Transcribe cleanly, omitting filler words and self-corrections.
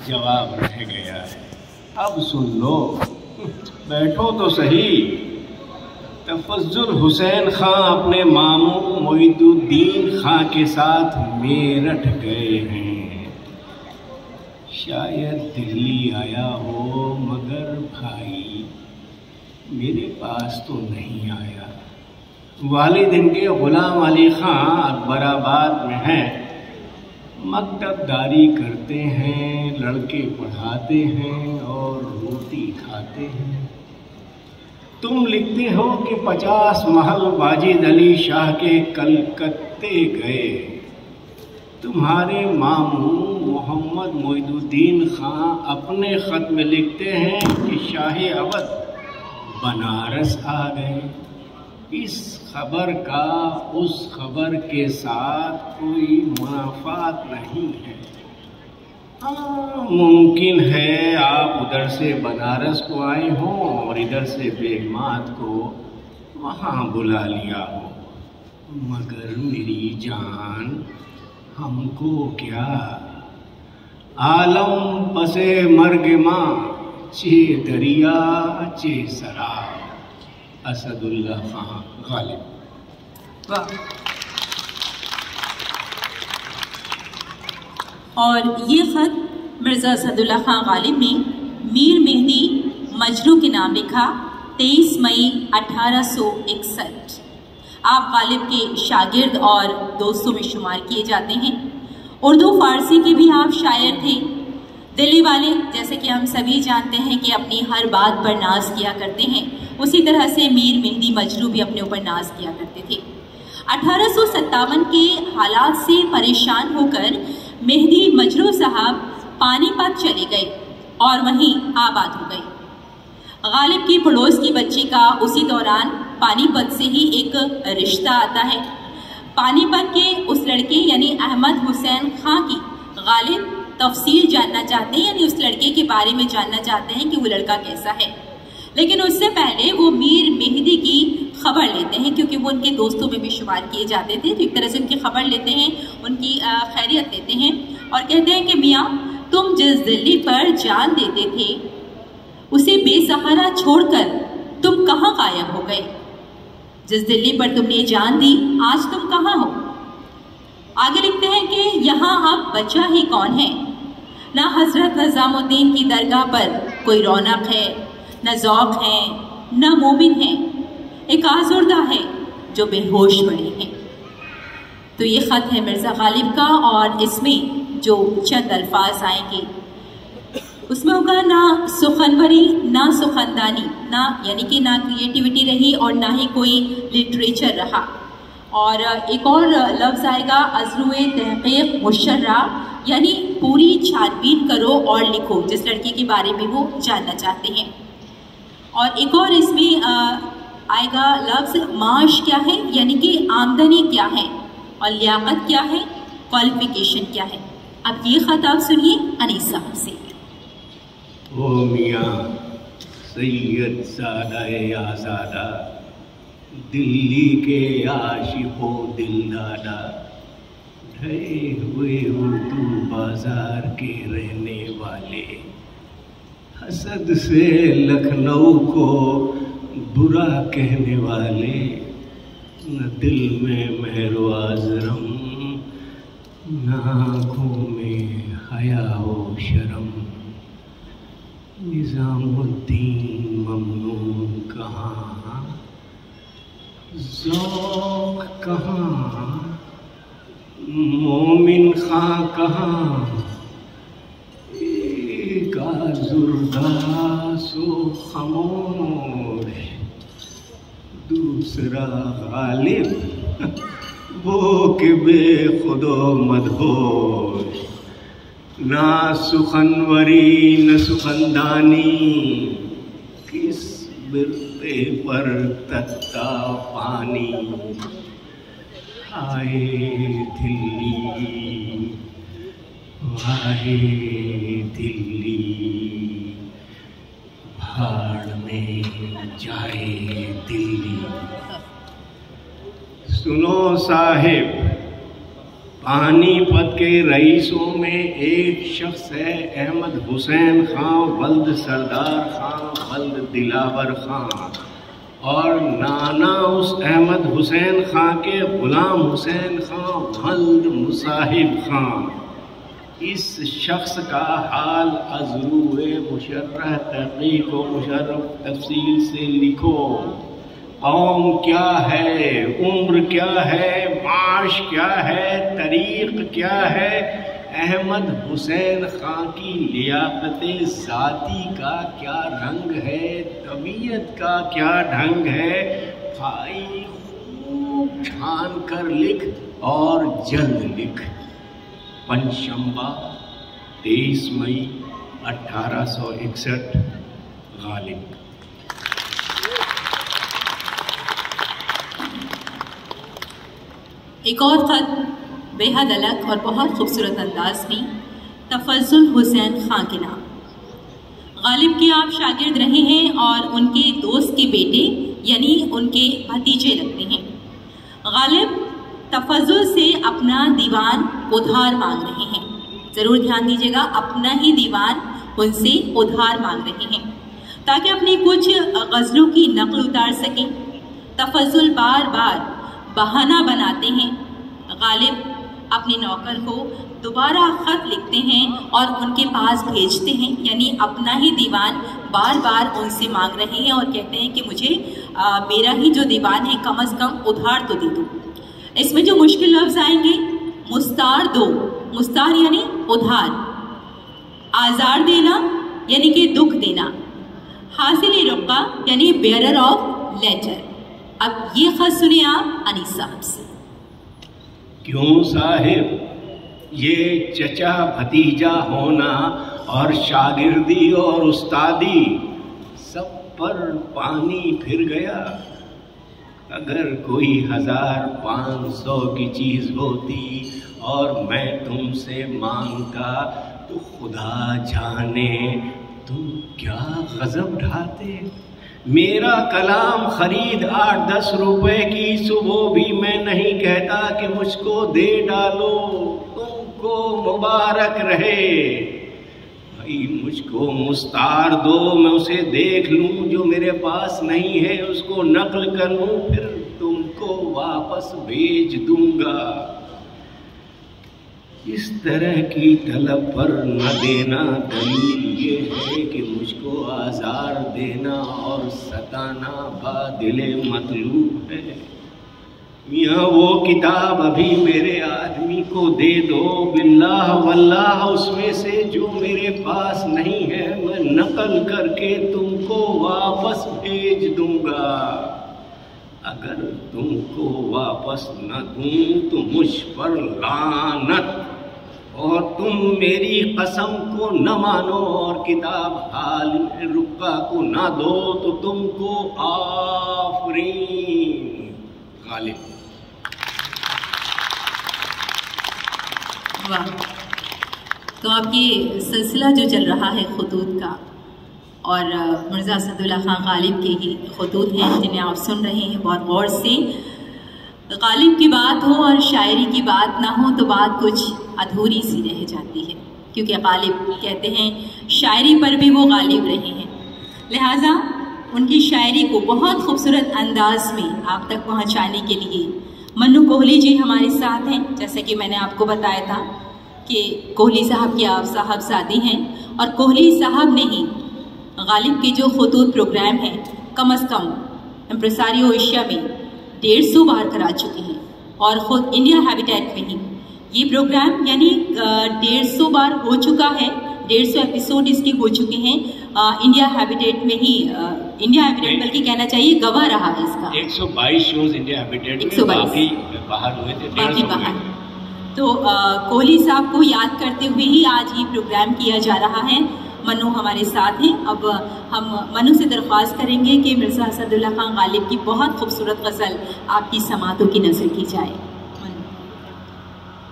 जवाब रह गया है। अब सुन लो, बैठो तो सही। तफज्जुल हुसैन खां अपने मामू मोइनुद्दीन खां के साथ मेरठ गए हैं। शायद दिल्ली आया हो, मगर भाई मेरे पास तो नहीं आया। वालिद इनके गुलाम अली खां अकबराबाद में हैं, मकतबदारी करते हैं, लड़के पढ़ाते हैं और रोटी खाते हैं। तुम लिखते हो कि 50 महल वाजिद अली शाह के कलकत्ते गए। तुम्हारे मामू मोहम्मद मोइनुद्दीन खां अपने खत में लिखते हैं कि शाह अवध बनारस आ गए। इस खबर का उस खबर के साथ कोई मुनाफात नहीं है। हाँ, मुमकिन है आप उधर से बनारस को आए हों और इधर से बेगमात को वहाँ बुला लिया हो, मगर मेरी जान हमको क्या। आलम पसे मर्ग माँ चे दरिया चे सराब। असदुल्ला खां गालिब। वाह। और ये खत मिर्ज़ा असदुल्ला खां गालिब ने मीर मेहदी मजरू के नाम लिखा 23 मई 1861। आप गालिब के शागिर्द और दोस्तों में शुमार किए जाते हैं। उर्दू फारसी के भी आप शायर थे। दिल्ली वाले, जैसे कि हम सभी जानते हैं कि अपनी हर बात पर नाज किया करते हैं, उसी तरह से मीर मेहदी मजरू भी अपने ऊपर नाज किया करते थे। 1857 के हालात से परेशान होकर मेहदी मजरू साहब पानीपत चले गए और वहीं आबाद हो गए। गालिब की पड़ोस की बच्ची का उसी दौरान पानीपत से ही एक रिश्ता आता है। पानीपत के उस लड़के यानी अहमद हुसैन खां की गालिब तफसील जानना चाहते हैं, यानी उस लड़के के बारे में जानना चाहते हैं कि वो लड़का कैसा है। लेकिन उससे पहले वो मीर मेहदी की खबर लेते हैं, क्योंकि वो उनके दोस्तों में भी शुमार किए जाते थे। तो एक तरह से उनकी खबर लेते हैं, उनकी खैरियत लेते हैं और कहते हैं कि मियाँ, तुम जिस दिल्ली पर जान देते थे उसे बेसहारा छोड़कर तुम कहाँ गायब हो गए। जिस दिल्ली पर तुमने जान दी, आज तुम कहाँ हो। आगे लिखते हैं कि यहाँ अब बचा ही कौन है। ना हजरत निजामुद्दीन की दरगाह पर कोई रौनक है, न ज़ौक़ है, न मोमिन है। एक आज़ुर्दा है जो बेहोश पड़े हैं। तो ये ख़त है मिर्ज़ा गालिब का और इसमें जो चंद अल्फाज आएंगे उसमें होगा ना सुखनवरी, ना सुखनदानी, ना यानी कि ना क्रिएटिविटी रही और ना ही कोई लिटरेचर रहा। और एक और लफ्ज़ आएगा अज़रुए तहक़ीक़ मुशर्रा, यानी पूरी छानबीन करो और लिखो जिस लड़के के बारे में वो जानना चाहते हैं। और एक और इसमें आएगा लफ्ज़ माश क्या है, यानी कि आमदनी क्या है, और लियाकत क्या है, क्वालिफिकेशन क्या है। अब ये ख़त आप सुनिए अनीस साहब से। ओ मियाँ सैयद सादाए आज़ादा, दिल्ली के आशिको दिलदादा, ढहे हुए उर्दू बाजार के रहने वाले, हसद से लखनऊ को बुरा कहने वाले, न दिल में महरो आज़रम, न आँखों में हया व शर्म। निजामुद्दीन ममनून कहाँ, ज़ौक़ कहाँ, मोमिन खां कहाँ, एक आज़ुर्दा सो खामोश, दूसरा गालिब वो के बेखुदो मदहोश। ना सुखनवरी न सुखनदानी, किस बिरते पर तत्ता पानी। आए दिल्ली, आए दिल्ली, भाड़ में जाए दिल्ली। सुनो साहिब, पानीपत के रईसों में एक शख्स है अहमद हुसैन खां वल्द सरदार खां वल्द दिलावर खां, और नाना उस अहमद हुसैन खां के गुलाम हुसैन खां वल्द मुसाहिब खां। इस शख्स का हाल अज़रूए मुशर्रह तहक़ीक़ व मुशर्रफ तफसील से लिखो। कौम क्या है, उम्र क्या है, माश क्या है, तरीक़ क्या है, अहमद हुसैन खां की लियाक़त ज़ाती का क्या रंग है, तबीयत का क्या ढंग है, भाई खूब छान कर लिख और जल्द लिख। पंचशंबा 23 मई 1861 गालिब। एक और ख़त बेहद अलग और बहुत खूबसूरत अंदाज में तफज़्ज़ुल हुसैन खां के नाम। गालिब के आप शागिर्द रहे हैं और उनके दोस्त के बेटे यानी उनके भतीजे लगते हैं। गालिब तफज़्ज़ुल से अपना दीवान उधार मांग रहे हैं। ज़रूर ध्यान दीजिएगा, अपना ही दीवान उनसे उधार मांग रहे हैं ताकि अपनी कुछ गज़लों की नकल उतार सकें। तफज़्ज़ुल बार बार बहाना बनाते हैं। गालिब अपने नौकर को दोबारा ख़त लिखते हैं और उनके पास भेजते हैं, यानी अपना ही दीवान बार बार उनसे मांग रहे हैं और कहते हैं कि मुझे मेरा ही जो दीवान है कम से कम उधार तो दे दो। इसमें जो मुश्किल लफ्ज़ आएंगे, मुस्तार दो, मुस्तार यानी उधार, आज़ार देना यानी कि दुख देना, हासिल रुक़ा यानी बेयरर ऑफ लेटर। अब ये ख़त सुने आप अनीस साहब से। क्यों साहिब, ये चचा भतीजा होना और शागिर्दी और उस्तादी सब पर पानी फिर गया। अगर कोई 1500 की चीज़ होती और मैं तुमसे मांगता तो खुदा जाने तुम क्या गज़ब ढाते। मेरा कलाम खरीद 8-10 रुपए की, सो वो भी मैं नहीं कहता कि मुझको दे डालो, तुमको मुबारक रहे। भाई मुझको मुस्तार दो, मैं उसे देख लूं, जो मेरे पास नहीं है उसको नकल कर लूं, फिर तुमको वापस भेज दूंगा। इस तरह की तलब पर न देना दलील ये है कि मुझको आज़ार देना और सताना बादिले मतलूब है। मियाँ वो किताब अभी मेरे आदमी को दे दो, बिल्लाह वल्लाह उसमें से जो मेरे पास नहीं है मैं नकल करके तुमको वापस भेज दूंगा। अगर तुमको वापस न दूं तो मुझ पर लानत, और तुम मेरी कसम को न मानो और किताब हाल में रुक्का को न दो तो तुमको आफरीन। गालिब। वाह। तो अब ये सिलसिला जो चल रहा है खुतूत का, और मिर्ज़ा असदुल्ला खां गालिब के ही खुतूत हैं जिन्हें आप सुन रहे हैं बहुत गौर से। गालिब की बात हो और शायरी की बात ना हो तो बात कुछ अधूरी सी रह जाती है, क्योंकि गालिब कहते हैं शायरी पर भी वो गालिब रहे हैं। लिहाजा उनकी शायरी को बहुत खूबसूरत अंदाज में आप तक पहुंचाने के लिए मन्नू कोहली जी हमारे साथ हैं। जैसे कि मैंने आपको बताया था कि कोहली साहब की आप साहबजादी हैं, और कोहली साहब ने ही गालिब के जो खुतूत प्रोग्राम हैं कम अज़ कम एम्प्रेसारियो एशिया में 150 बार करा चुके हैं, और ख़ुद इंडिया हैबिटेट में ही ये प्रोग्राम यानी 150 बार हो चुका है, 150 एपिसोड इसके हो चुके हैं। इंडिया हैबिटेट में ही, इंडिया हैबिटेट बल्कि कहना चाहिए गवाह रहा है इसका। 122 शोज इंडिया हैबिटेट में, बाकी बाहर हुए थे, बाकी बाहर। तो कोहली साहब को याद करते हुए ही आज ये प्रोग्राम किया जा रहा है। मन्नू हमारे साथ हैं। अब हम मन्नू से दरख्वास्त करेंगे कि मिर्ज़ा असदुल्ला खां गालिब की बहुत खूबसूरत गज़ल आपकी समातों की नज़र की जाए।